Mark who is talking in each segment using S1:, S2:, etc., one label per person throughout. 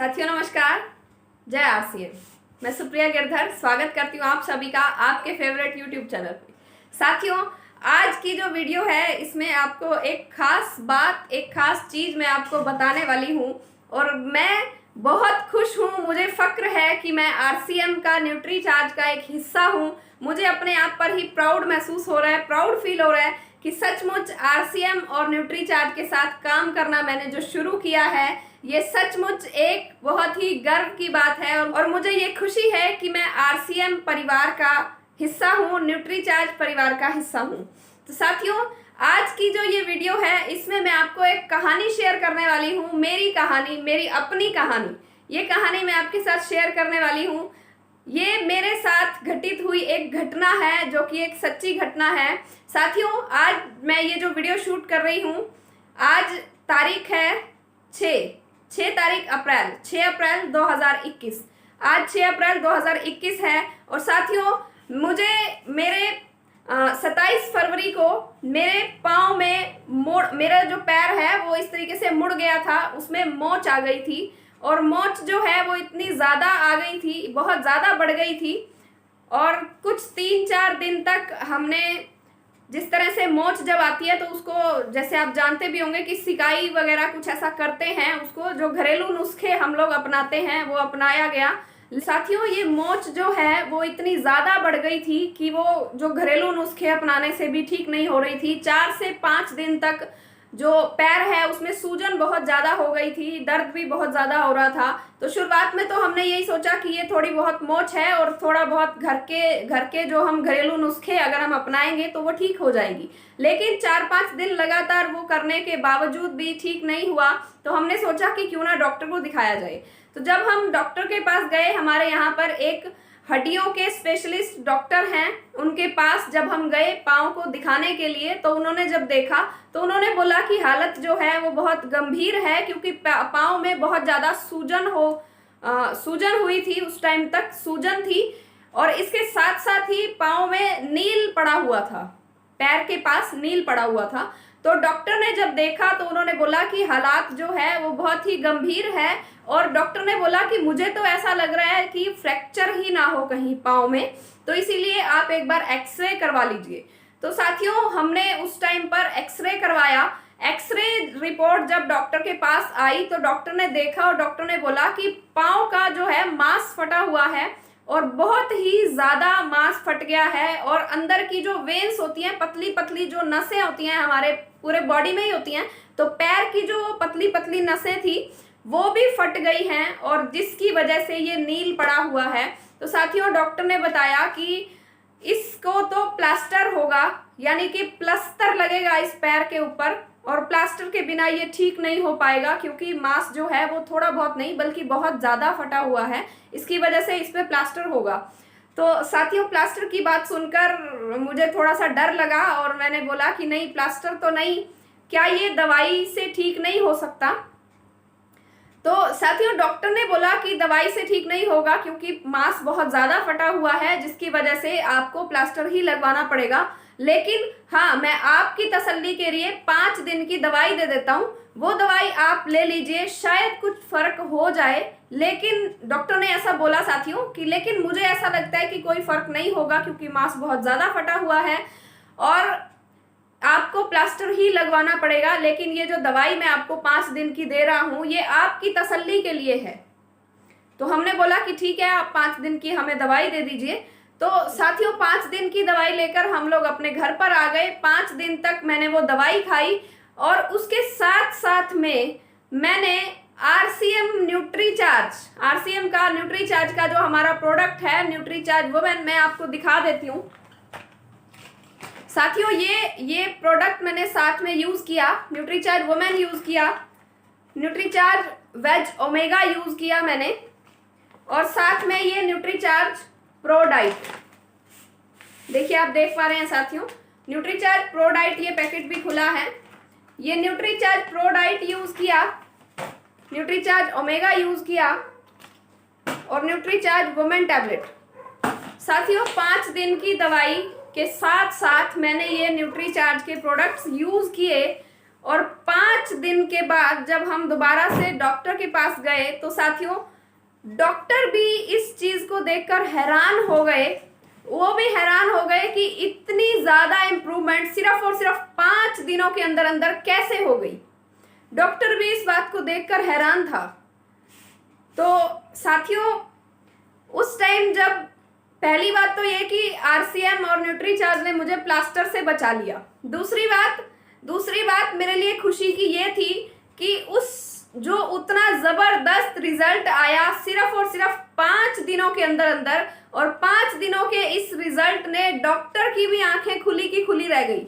S1: साथियों नमस्कार, जय आरसीएम। मैं सुप्रिया गिरधर स्वागत करती हूँ आप सभी का आपके फेवरेट यूट्यूब चैनल पे। साथियों, आज की जो वीडियो है इसमें आपको एक खास बात, एक खास चीज़ मैं आपको बताने वाली हूँ और मैं बहुत खुश हूँ। मुझे फ़क्र है कि मैं आरसीएम का न्यूट्रीचार्ज का एक हिस्सा हूँ। मुझे अपने आप पर ही प्राउड महसूस हो रहा है, प्राउड फील हो रहा है कि सचमुच आरसीएम और न्यूट्रीचार्ज के साथ काम करना मैंने जो शुरू किया है ये सचमुच एक बहुत ही गर्व की बात है और मुझे ये खुशी है कि मैं आरसीएम परिवार का हिस्सा हूँ, न्यूट्रीचार्ज परिवार का हिस्सा हूँ। तो साथियों, आज की जो ये वीडियो है इसमें मैं आपको एक कहानी शेयर करने वाली हूँ। मेरी कहानी, मेरी अपनी कहानी, ये कहानी मैं आपके साथ शेयर करने वाली हूँ। ये मेरे साथ घटित हुई एक घटना है जो कि एक सच्ची घटना है। साथियों, आज मैं ये जो वीडियो शूट कर रही हूँ, आज तारीख है 6 तारीख अप्रैल 6 अप्रैल 2021। आज 6 अप्रैल 2021 है और साथियों मुझे मेरे 27 फरवरी को मेरे पाँव में मेरा जो पैर है वो इस तरीके से मुड़ गया था, उसमें मोच आ गई थी और मोच जो है वो इतनी ज़्यादा आ गई थी, बहुत ज़्यादा बढ़ गई थी और कुछ 3-4 दिन तक हमने, जिस तरह से मोच जब आती है तो उसको, जैसे आप जानते भी होंगे कि सिकाई वगैरह कुछ ऐसा करते हैं, उसको जो घरेलू नुस्खे हम लोग अपनाते हैं वो अपनाया गया। साथियों, ये मोच जो है वो इतनी ज़्यादा बढ़ गई थी कि वो जो घरेलू नुस्खे अपनाने से भी ठीक नहीं हो रही थी। 4 से 5 दिन तक जो पैर है उसमें सूजन बहुत ज़्यादा हो गई थी, दर्द भी बहुत ज़्यादा हो रहा था। तो शुरुआत में तो हमने यही सोचा कि ये थोड़ी बहुत मोच है और थोड़ा बहुत घर के जो हम घरेलू नुस्खे अगर हम अपनाएंगे तो वो ठीक हो जाएगी। लेकिन 4-5 दिन लगातार वो करने के बावजूद भी ठीक नहीं हुआ तो हमने सोचा कि क्यों ना डॉक्टर को दिखाया जाए। तो जब हम डॉक्टर के पास गए, हमारे यहाँ पर एक हड्डियों के स्पेशलिस्ट डॉक्टर हैं, उनके पास जब हम गए पाँव को दिखाने के लिए तो उन्होंने जब देखा तो उन्होंने बोला कि हालत जो है वो बहुत गंभीर है क्योंकि पाँव में बहुत ज़्यादा सूजन हुई थी। उस टाइम तक सूजन थी और इसके साथ साथ ही पाँव में नील पड़ा हुआ था, पैर के पास नील पड़ा हुआ था। तो डॉक्टर ने जब देखा तो उन्होंने बोला कि हालात जो है वो बहुत ही गंभीर है और डॉक्टर ने बोला कि मुझे तो ऐसा लग रहा है कि फ्रैक्चर ही ना हो कहीं पाँव में, तो इसीलिए आप एक बार एक्सरे करवा लीजिए। तो साथियों, हमने उस टाइम पर एक्सरे करवाया। एक्सरे रिपोर्ट जब डॉक्टर के पास आई तो डॉक्टर ने देखा और डॉक्टर ने बोला कि पाँव का जो है मांस फटा हुआ है और बहुत ही ज़्यादा मांस फट गया है और अंदर की जो वेन्स होती हैं, पतली पतली जो नसें होती हैं, हमारे पूरे बॉडी में ही होती हैं, तो पैर की जो पतली पतली नसें थी वो भी फट गई हैं और जिसकी वजह से ये नील पड़ा हुआ है। तो साथियों, डॉक्टर ने बताया कि इसको तो प्लास्टर होगा, यानी कि प्लास्टर लगेगा इस पैर के ऊपर और प्लास्टर के बिना ये ठीक नहीं हो पाएगा क्योंकि मांस जो है वो थोड़ा बहुत नहीं बल्कि बहुत ज़्यादा फटा हुआ है, इसकी वजह से इस पर प्लास्टर होगा। तो साथियों, प्लास्टर की बात सुनकर मुझे थोड़ा सा डर लगा और मैंने बोला कि नहीं, प्लास्टर तो नहीं, क्या ये दवाई से ठीक नहीं हो सकता? तो साथियों, डॉक्टर ने बोला कि दवाई से ठीक नहीं होगा क्योंकि मांस बहुत ज़्यादा फटा हुआ है जिसकी वजह से आपको प्लास्टर ही लगवाना पड़ेगा। लेकिन हाँ, मैं आपकी तसल्ली के लिए 5 दिन की दवाई दे देता हूँ, वो दवाई आप ले लीजिए, शायद कुछ फ़र्क हो जाए। लेकिन डॉक्टर ने ऐसा बोला साथियों कि लेकिन मुझे ऐसा लगता है कि कोई फ़र्क नहीं होगा क्योंकि मांस बहुत ज़्यादा फटा हुआ है और आपको प्लास्टर ही लगवाना पड़ेगा। लेकिन ये जो दवाई मैं आपको 5 दिन की दे रहा हूँ ये आपकी तसल्ली के लिए है। तो हमने बोला कि ठीक है, आप 5 दिन की हमें दवाई दे दीजिए। तो साथियों, 5 दिन की दवाई लेकर हम लोग अपने घर पर आ गए। 5 दिन तक मैंने वो दवाई खाई और उसके साथ साथ में मैंने आरसीएम का न्यूट्रीचार्ज का जो हमारा प्रोडक्ट है न्यूट्रीचार्ज वुमेन, मैं आपको दिखा देती हूँ। साथियों, ये प्रोडक्ट मैंने साथ में यूज़ किया, न्यूट्रीचार्ज वुमेन यूज़ किया, न्यूट्रीचार्ज वेज ओमेगा यूज़ किया मैंने और साथ में ये न्यूट्रीचार्ज प्रो डाइट, देखिए आप देख पा रहे हैं साथियों, न्यूट्रीचार्ज प्रो डाइट, ये पैकेट भी खुला है। ये न्यूट्रीचार्ज प्रो डाइट यूज़ किया, न्यूट्रीचार्ज ओमेगा यूज़ किया और न्यूट्रीचार्ज वुमेन टैबलेट। साथियों, 5 दिन की दवाई के साथ साथ मैंने ये न्यूट्रीचार्ज के प्रोडक्ट्स यूज़ किए और 5 दिन के बाद जब हम दोबारा से डॉक्टर के पास गए तो साथियों डॉक्टर भी इस चीज को देखकर हैरान हो गए। वो भी हैरान हो गए कि इतनी ज्यादा इम्प्रूवमेंट सिर्फ और सिर्फ 5 दिनों के अंदर अंदर कैसे हो गई। डॉक्टर भी इस बात को देखकर हैरान था। तो साथियों उस टाइम जब पहली बात तो ये कि आरसीएम और न्यूट्रीचार्ज ने मुझे प्लास्टर से बचा लिया। दूसरी बात मेरे लिए खुशी की ये थी कि उस जो उतना जबरदस्त रिजल्ट आया सिर्फ और सिर्फ 5 दिनों के अंदर अंदर, और 5 दिनों के इस रिजल्ट ने डॉक्टर की भी आंखें खुली की खुली रह गई।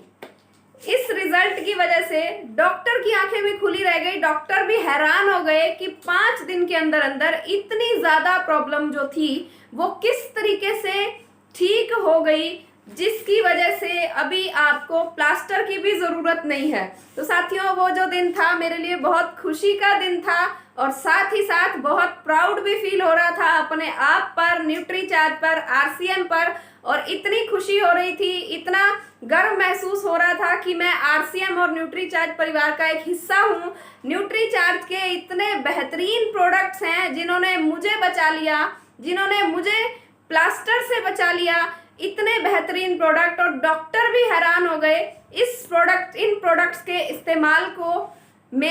S1: इस रिजल्ट की वजह से डॉक्टर की आंखें भी खुली रह गई। डॉक्टर भी हैरान हो गए कि 5 दिन के अंदर अंदर इतनी ज्यादा प्रॉब्लम जो थी वो किस तरीके से ठीक हो गई, जिसकी वजह से अभी आपको प्लास्टर की भी जरूरत नहीं है। तो साथियों वो जो दिन था मेरे लिए बहुत खुशी का दिन था, और साथ ही साथ बहुत प्राउड भी फील हो रहा था अपने आप पर, न्यूट्रीचार्ज पर, आरसीएम पर। और इतनी खुशी हो रही थी, इतना गर्व महसूस हो रहा था कि मैं आरसीएम और न्यूट्रीचार्ज परिवार का एक हिस्सा हूँ। न्यूट्रीचार्ज के इतने बेहतरीन प्रोडक्ट्स हैं जिन्होंने मुझे बचा लिया, जिन्होंने मुझे प्लास्टर से बचा लिया। इतने बेहतरीन प्रोडक्ट, और डॉक्टर भी हैरान हो गए इन प्रोडक्ट्स के इस्तेमाल को।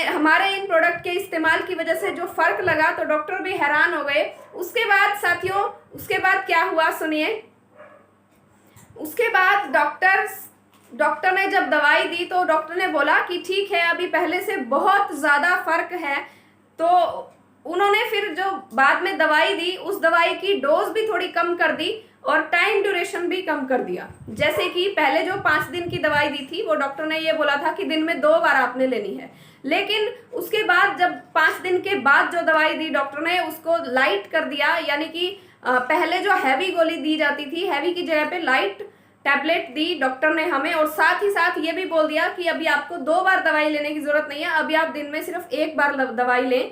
S1: हमारे इन प्रोडक्ट के इस्तेमाल की वजह से जो फर्क लगा तो डॉक्टर भी हैरान हो गए। उसके बाद साथियों उसके बाद क्या हुआ सुनिए। उसके बाद डॉक्टर ने जब दवाई दी तो डॉक्टर ने बोला कि ठीक है अभी पहले से बहुत ज़्यादा फर्क है। तो उन्होंने फिर जो बाद में दवाई दी उस दवाई की डोज भी थोड़ी कम कर दी और टाइम ड्यूरेशन भी कम कर दिया। जैसे कि पहले जो 5 दिन की दवाई दी थी वो डॉक्टर ने ये बोला था कि दिन में 2 बार आपने लेनी है, लेकिन उसके बाद जब 5 दिन के बाद जो दवाई दी डॉक्टर ने उसको लाइट कर दिया। यानी कि पहले जो हैवी गोली दी जाती थी, हैवी की जगह पे लाइट टैबलेट दी डॉक्टर ने हमें, और साथ ही साथ ये भी बोल दिया कि अभी आपको 2 बार दवाई लेने की जरूरत नहीं है, अभी आप दिन में सिर्फ 1 बार दवाई लें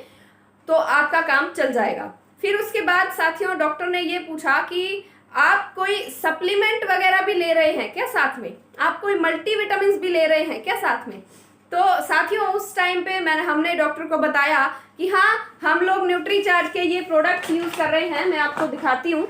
S1: तो आपका काम चल जाएगा। फिर उसके बाद साथियों डॉक्टर ने ये पूछा कि आप कोई सप्लीमेंट वगैरह भी ले रहे हैं क्या साथ में, आप कोई मल्टीविटामिन भी ले रहे हैं क्या साथ में। तो साथियों उस टाइम पे हमने डॉक्टर को बताया कि हाँ हम लोग न्यूट्रीचार्ज के ये प्रोडक्ट यूज कर रहे हैं। मैं आपको दिखाती हूँ,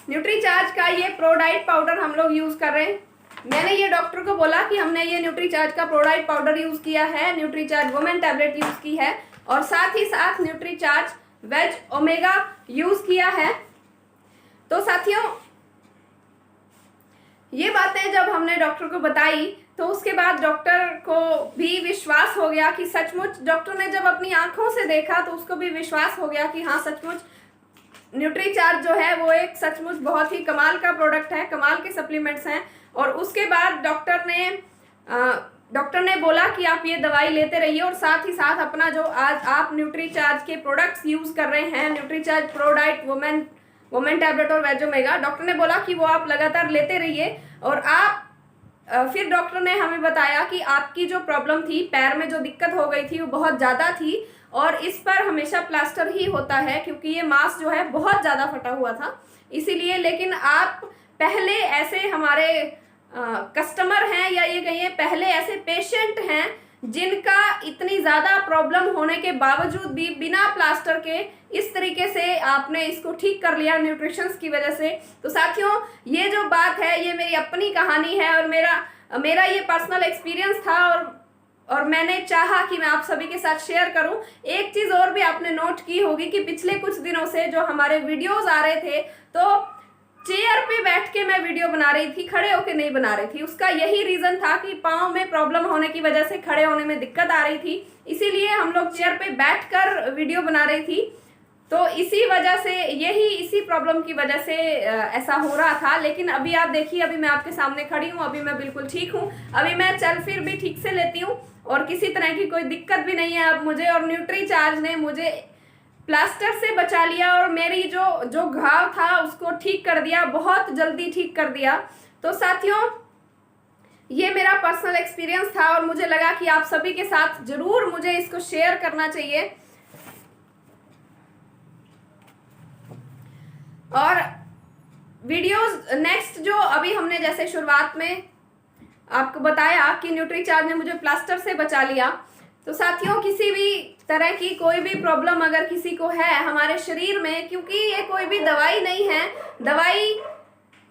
S1: न्यूट्रीचार्ज का ये प्रोडाइट पाउडर हम लोग यूज कर रहे हैं। मैंने ये डॉक्टर को बोला कि हमने ये न्यूट्रीचार्ज का प्रोडाइट पाउडर यूज किया है, न्यूट्रीचार्ज वुमेन टैबलेट यूज की है, और साथ ही साथ न्यूट्रीचार्ज वेज ओमेगा यूज किया है। तो साथियों ये बातें जब हमने डॉक्टर को बताई तो उसके बाद डॉक्टर को भी विश्वास हो गया कि सचमुच, डॉक्टर ने जब अपनी आंखों से देखा तो उसको भी विश्वास हो गया कि हाँ सचमुच न्यूट्रीचार्ज जो है वो एक सचमुच बहुत ही कमाल का प्रोडक्ट है, कमाल के सप्लीमेंट्स हैं। और उसके बाद डॉक्टर ने बोला कि आप ये दवाई लेते रहिए, और साथ ही साथ अपना जो आज आप न्यूट्रीचार्ज के प्रोडक्ट्स यूज कर रहे हैं, न्यूट्रीचार्ज प्रोडाइट वुमेन टैबलेट और वेज ओमेगा, डॉक्टर ने बोला कि वो आप लगातार लेते रहिए। और आप फिर डॉक्टर ने हमें बताया कि आपकी जो प्रॉब्लम थी, पैर में जो दिक्कत हो गई थी वो बहुत ज़्यादा थी, और इस पर हमेशा प्लास्टर ही होता है क्योंकि ये मांस जो है बहुत ज़्यादा फटा हुआ था इसीलिए। लेकिन आप पहले ऐसे हमारे कस्टमर हैं, या ये कहिए पहले ऐसे पेशेंट हैं जिनका इतनी ज़्यादा प्रॉब्लम होने के बावजूद भी बिना प्लास्टर के इस तरीके से आपने इसको ठीक कर लिया न्यूट्रिशंस की वजह से। तो साथियों ये जो बात है ये मेरी अपनी कहानी है, और मेरा ये पर्सनल एक्सपीरियंस था, और मैंने चाहा कि मैं आप सभी के साथ शेयर करूं। एक चीज़ और भी आपने नोट की होगी कि पिछले कुछ दिनों से जो हमारे वीडियोज़ आ रहे थे तो चेयर पे बैठ के मैं वीडियो बना रही थी, खड़े होके नहीं बना रही थी। उसका यही रीज़न था कि पाँव में प्रॉब्लम होने की वजह से खड़े होने में दिक्कत आ रही थी, इसीलिए हम लोग चेयर पे बैठकर वीडियो बना रही थी। तो इसी वजह से इसी प्रॉब्लम की वजह से ऐसा हो रहा था। लेकिन अभी आप देखिए, अभी मैं आपके सामने खड़ी हूँ, अभी मैं बिल्कुल ठीक हूँ, अभी मैं चल फिर भी ठीक से लेती हूँ और किसी तरह की कोई दिक्कत भी नहीं है अब मुझे। और न्यूट्रीचार्ज ने मुझे प्लास्टर से बचा लिया और मेरी जो घाव था उसको ठीक कर दिया, बहुत जल्दी ठीक कर दिया। तो साथियों ये मेरा पर्सनल एक्सपीरियंस था और मुझे लगा कि आप सभी के साथ जरूर मुझे इसको शेयर करना चाहिए। और वीडियोस नेक्स्ट जो अभी हमने जैसे शुरुआत में आपको बताया कि न्यूट्रीचार्ज ने मुझे प्लास्टर से बचा लिया। तो साथियों, किसी भी तरह की कोई भी प्रॉब्लम अगर किसी को है हमारे शरीर में, क्योंकि ये कोई भी दवाई नहीं है, दवाई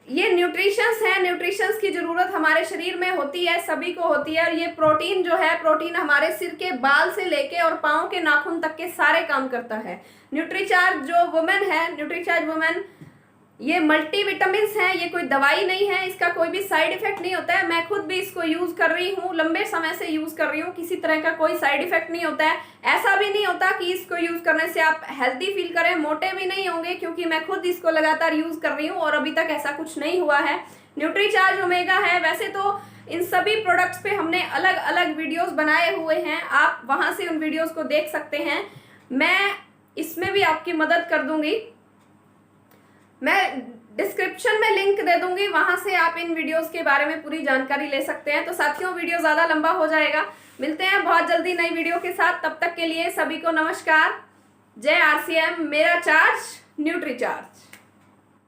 S1: ये न्यूट्रिशंस है, न्यूट्रिशंस की ज़रूरत हमारे शरीर में होती है, सभी को होती है। और ये प्रोटीन जो है, प्रोटीन हमारे सिर के बाल से लेके और पाँव के नाखून तक के सारे काम करता है। न्यूट्रीचार्ज जो वुमेन है, न्यूट्रीचार्ज वुमेन, ये मल्टी विटामिन है, ये कोई दवाई नहीं है, इसका कोई भी साइड इफेक्ट नहीं होता है। मैं खुद भी इसको यूज़ कर रही हूँ, लंबे समय से यूज़ कर रही हूँ, किसी तरह का कोई साइड इफेक्ट नहीं होता है। ऐसा भी नहीं होता कि इसको यूज़ करने से आप हेल्दी फील करें, मोटे भी नहीं होंगे, क्योंकि मैं खुद इसको लगातार यूज़ कर रही हूँ और अभी तक ऐसा कुछ नहीं हुआ है। न्यूट्रीचार्ज ओमेगा है। वैसे तो इन सभी प्रोडक्ट्स पे हमने अलग अलग वीडियोस बनाए हुए हैं, आप वहाँ से उन वीडियोस को देख सकते हैं। मैं इसमें भी आपकी मदद कर दूंगी, मैं डिस्क्रिप्शन में लिंक दे दूंगी, वहां से आप इन वीडियोस के बारे में पूरी जानकारी ले सकते हैं। तो साथियों, वीडियो ज़्यादा लंबा हो जाएगा, मिलते हैं बहुत जल्दी नई वीडियो के साथ। तब तक के लिए सभी को नमस्कार। जय आरसीएम, मेरा चार्ज न्यूट्री चार्ज।